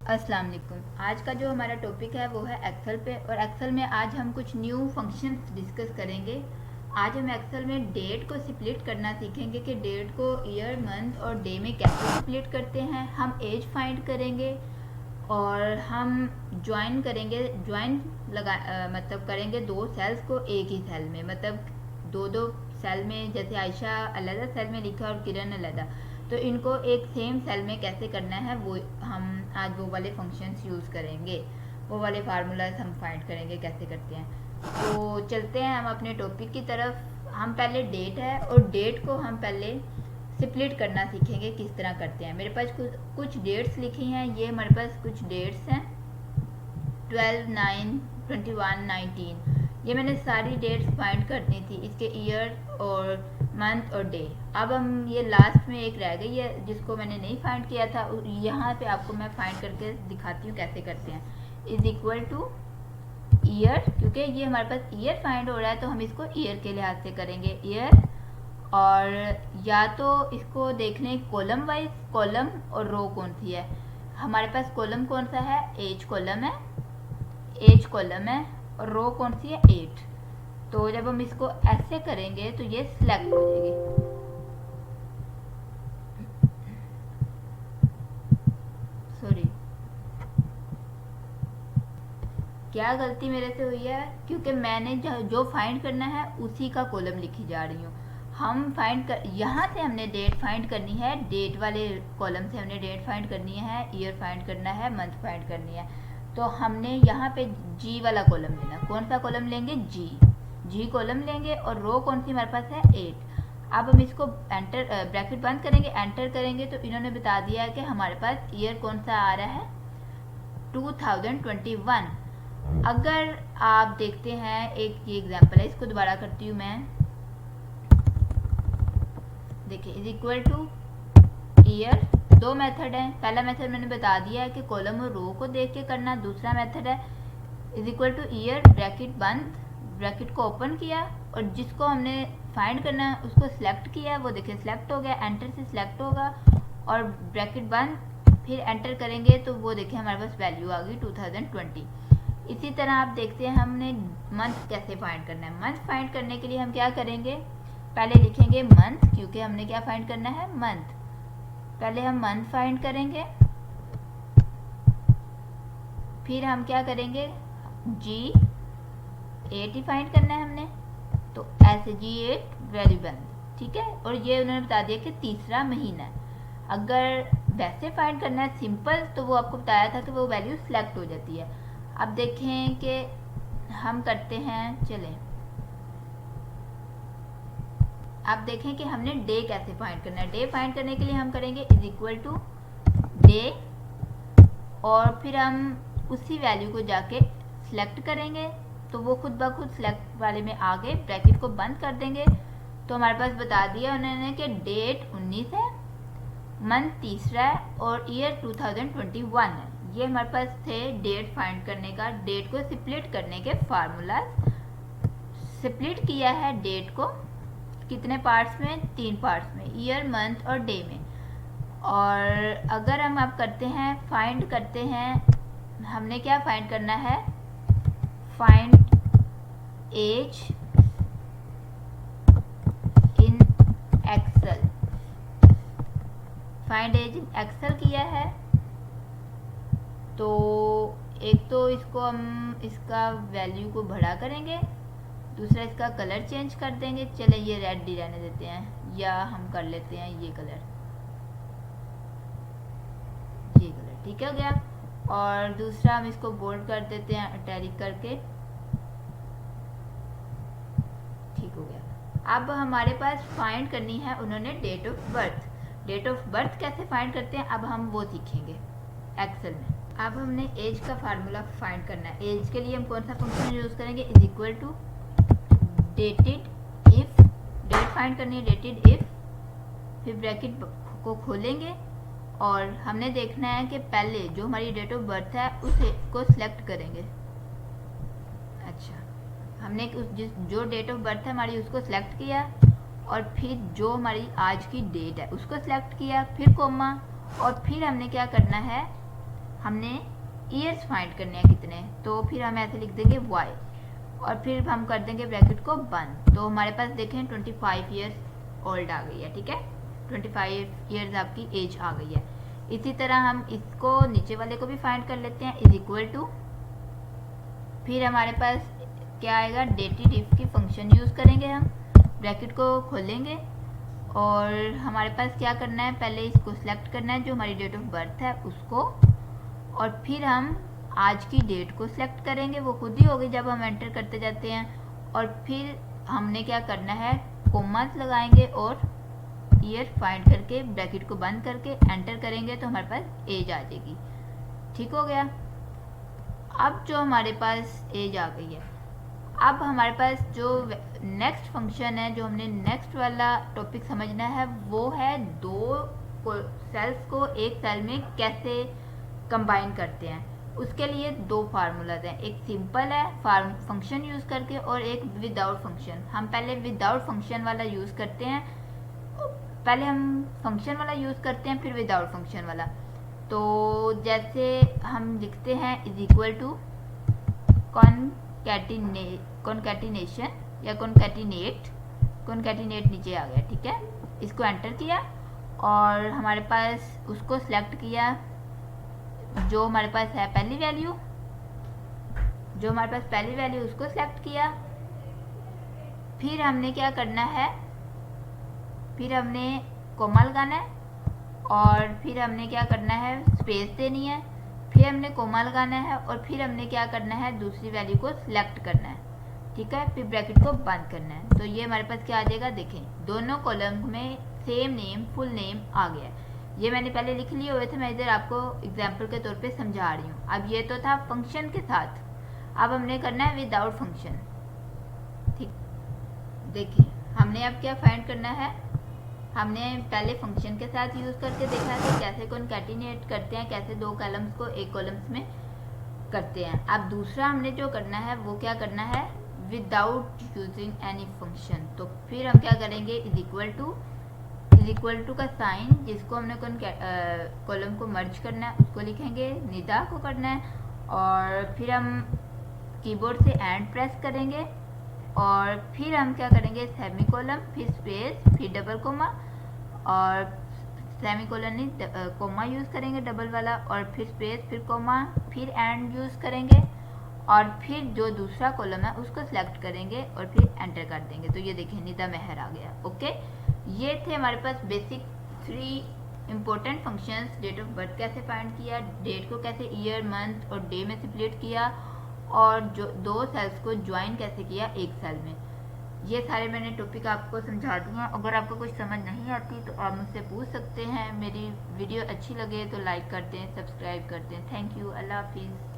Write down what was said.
अस्सलाम वालेकुम। आज का जो हमारा टॉपिक है वो है एक्सेल पे, और एक्सेल में आज हम कुछ न्यू फंक्शंस डिस्कस करेंगे। आज हम एक्सेल में डेट को स्प्लिट करना सीखेंगे कि डेट को ईयर, मंथ और डे में कैसे स्प्लिट करते हैं। हम एज फाइंड करेंगे और हम ज्वाइन करेंगे, मतलब करेंगे दो सेल्स को एक ही सेल में, मतलब दो दो सेल में, जैसे आयशा अलग सेल में लिखा और किरण अलग, तो इनको एक सेम सेल में कैसे करना है वो हम आज वो वाले फंक्शंस यूज़ करेंगे, वो वाले फार्मूलाज हम फाइंड करेंगे कैसे करते हैं। तो चलते हैं हम अपने टॉपिक की तरफ। हम पहले डेट है और डेट को हम पहले स्प्लिट करना सीखेंगे किस तरह करते हैं। मेरे पास कुछ डेट्स लिखी हैं, ये हमारे पास कुछ डेट्स हैं 12, 9, 21, 19। ये मैंने सारी डेट्स फाइंड करनी थी, इसके ईयर और मंथ और डे। अब हम ये लास्ट में एक रह गई है जिसको मैंने नहीं फाइंड किया था, यहाँ पे आपको मैं फाइंड करके दिखाती हूँ कैसे करते हैं। इज इक्वल टू ईयर, क्योंकि ये हमारे पास ईयर फाइंड हो रहा है तो हम इसको ईयर के लिहाज से करेंगे ईयर। और या तो इसको देख लें कॉलम वाइज, कॉलम और रो कौन सी है। हमारे पास कॉलम कौन सा है, एज कॉलम है, एज कॉलम है, और रो कौन सी है, 8। तो जब हम इसको ऐसे करेंगे तो ये सिलेक्ट हो जाएगी। सॉरी, क्या गलती मेरे से हुई है, क्योंकि मैंने जो फाइंड करना है उसी का कॉलम लिखी जा रही हूँ। हम फाइंड कर, यहाँ से हमने डेट फाइंड करनी है, डेट वाले कॉलम से हमने डेट फाइंड करनी है, ईयर फाइंड करना है, मंथ फाइंड करनी है। तो हमने यहाँ पे जी वाला कॉलम लेना। कौन सा कॉलम लेंगे, जी कॉलम लेंगे, और रो कौन सी हमारे पास है, 8। अब हम इसको एंटर, ब्रैकेट बंद करेंगे, एंटर करेंगे तो इन्होंने बता दिया है कि हमारे पास ईयर कौन सा आ रहा है, 2021। अगर आप देखते हैं, एक ये एग्जाम्पल है, इसको दोबारा करती हूँ मैं। देखिए, इज इक्वल टू ईयर, दो मेथड है। पहला मेथड मैंने बता दिया है कि कॉलम और रो को देख के करना। दूसरा मेथड है is equal two year, bracket बंद, ब्रैकेट को ओपन किया और जिसको हमने फाइंड करना है उसको सिलेक्ट किया, वो देखिए सिलेक्ट हो गया, एंटर से सिलेक्ट होगा, और ब्रैकेट बंद, फिर एंटर करेंगे तो वो देखिए हमारे पास वैल्यू आ गई 2020। इसी तरह आप देखते हैं हमने मंथ कैसे फाइंड करना है। मंथ फाइंड करने के लिए हम क्या करेंगे, पहले लिखेंगे मंथ, क्योंकि हमने क्या फाइंड करना है, मंथ। पहले हम मंथ फाइंड करेंगे, फिर हम क्या करेंगे, G8 ही फाइंड करना है हमने, तो ऐसे G8 वैल्यू बंद, ठीक है। और ये उन्होंने बता दिया कि तीसरा महीना है। अगर वैसे फाइंड करना है सिंपल, तो वो आपको बताया था कि वो वैल्यू सिलेक्ट हो जाती है। अब देखें कि हम करते हैं, चलें आप देखें कि हमने डे कैसे फाइंड करना है। डे फाइंड करने के लिए हम करेंगे इज इक्वल टू डे, और फिर हम उसी वैल्यू को जाके सिलेक्ट करेंगे तो वो खुद ब खुद सिलेक्ट वाले में आ गए। ब्रैकेट को बंद कर देंगे तो हमारे पास बता दिया उन्होंने कि डेट 19 है, मंथ तीसरा है, और ईयर 2021 है। ये हमारे पास थे डेट फाइंड करने का, डेट को स्प्लिट करने के फार्मूला। स्प्लिट किया है डेट को कितने पार्ट्स में, 3 पार्ट्स में, ईयर, मंथ और डे में। और अगर हम अब करते हैं, फाइंड करते हैं, हमने क्या फाइंड करना है, find age in Excel. Find age in Excel किया है, तो एक तो इसको हम इसका वैल्यू को बड़ा करेंगे, दूसरा इसका कलर चेंज कर देंगे। चले ये रेड ही रहने देते हैं, या हम कर लेते हैं ये कलर, ये कलर ठीक हो गया। और दूसरा हम इसको बोल्ड कर देते हैं इटैलिक करके, ठीक हो गया। अब हमारे पास फाइंड करनी है उन्होंने date of birth. Date of birth कैसे फाइंड करते हैं अब हम वो सीखेंगे एक्सेल में। अब हमने एज का फार्मूला फाइंड करना है। एज के लिए हम कौन सा फंक्शन यूज करेंगे, is equal to dated if, date find करनी है, डेटेड इफ, फिर ब्रैकेट को खोलेंगे और हमने देखना है कि पहले जो हमारी डेट ऑफ बर्थ है उसे को सिलेक्ट करेंगे। अच्छा, हमने जो डेट ऑफ बर्थ है हमारी उसको सिलेक्ट किया, और फिर जो हमारी आज की डेट है उसको सिलेक्ट किया, फिर कोमा, और फिर हमने क्या करना है, हमने ईयर्स फाइंड करने हैं कितने, तो फिर हम ऐसे लिख देंगे y और फिर हम कर देंगे ब्रैकेट को बंद। तो हमारे पास देखें 25 ईयर्स ओल्ड आ गई है, ठीक है, 25 ईयर्स आपकी एज आ गई है। इसी तरह हम इसको नीचे वाले को भी फाइंड कर लेते हैं, इज इक्वल टू, फिर हमारे पास क्या आएगा, डेटेड इफ की फंक्शन यूज़ करेंगे हम, ब्रैकेट को खोलेंगे और हमारे पास क्या करना है, पहले इसको सिलेक्ट करना है जो हमारी डेट ऑफ बर्थ है उसको, और फिर हम आज की डेट को सिलेक्ट करेंगे, वो खुद ही होगी जब हम एंटर करते जाते हैं, और फिर हमने क्या करना है, कोमास लगाएंगे और ईयर फाइंड करके ब्रैकेट को बंद करके एंटर करेंगे तो हमारे पास एज आ जाएगी। ठीक हो गया। अब जो हमारे पास एज आ गई है, अब हमारे पास जो नेक्स्ट फंक्शन है, जो हमने नेक्स्ट वाला टॉपिक समझना है, वो है दो सेल्स को एक सेल में कैसे कंबाइन करते हैं। उसके लिए दो फार्मूलाज हैं, एक सिंपल है फंक्शन यूज़ करके और एक विदाउट फंक्शन। हम पहले विदाउट फंक्शन वाला यूज़ करते हैं, पहले हम फंक्शन वाला यूज़ करते हैं फिर विदाउट फंक्शन वाला। तो जैसे हम लिखते हैं इज इक्वल टू कॉन्कैटिनेशन या कॉन्कैटिनेट नीचे आ गया, ठीक है, इसको एंटर किया और हमारे पास उसको सिलेक्ट किया जो हमारे पास है पहली वैल्यू, उसको सिलेक्ट किया। फिर हमने क्या करना है, फिर हमने कोमा लगाना है और फिर हमने क्या करना है, स्पेस देनी है, फिर हमने कोमा लगाना है और फिर हमने क्या करना है, दूसरी वैल्यू को सिलेक्ट करना है, ठीक है, फिर ब्रैकेट को बंद करना है। तो ये हमारे पास क्या आ जाएगा, देखें दोनों कॉलम में सेम नेम फुल नेम आ गया है। ये मैंने पहले लिख लिए हुए थे, मैं इधर आपको एग्जाम्पल के तौर पे समझा रही हूँ। अब ये तो था फंक्शन के साथ, अब हमने करना है विदाउट फंक्शन। ठीक, देखिए हमने अब क्या फाइंड करना है, हमने पहले फंक्शन के साथ यूज़ करके देखा है कि कैसे कॉन्कैटिनेट करते हैं, कैसे दो कॉलम्स को एक कॉलम्स में करते हैं। अब दूसरा हमने जो करना है वो क्या करना है, विदाउट यूजिंग एनी फंक्शन। तो फिर हम क्या करेंगे, इज इक्वल टू का साइन, जिसको हमने कॉलम को मर्ज करना है उसको लिखेंगे, निदा को करना है, और फिर हम कीबोर्ड से एंड प्रेस करेंगे और फिर हम क्या करेंगे, सेमीकोलन, फिर स्पेस, फिर डबल कोमा, और सेमीकोलन नहीं कोमा यूज़ करेंगे डबल वाला, और फिर स्पेस, फिर कोमा, फिर एंड यूज़ करेंगे, और फिर जो दूसरा कॉलम है उसको सिलेक्ट करेंगे और फिर एंटर कर देंगे। तो ये देखिए निदा मेहर आ गया। ओके, ये थे हमारे पास basic 3 important functions. Date of birth कैसे फाइंड किया, डेट को कैसे ईयर मंथ और डे में स्प्लिट किया, और जो दो सेल्स को ज्वाइन कैसे किया एक सेल में। ये सारे मैंने टॉपिक आपको समझा दिए हैं। अगर आपको कुछ समझ नहीं आती तो आप मुझसे पूछ सकते हैं। मेरी वीडियो अच्छी लगे तो लाइक करते हैं, सब्सक्राइब करते हैं। थैंक यू, अल्लाह हाफिज़।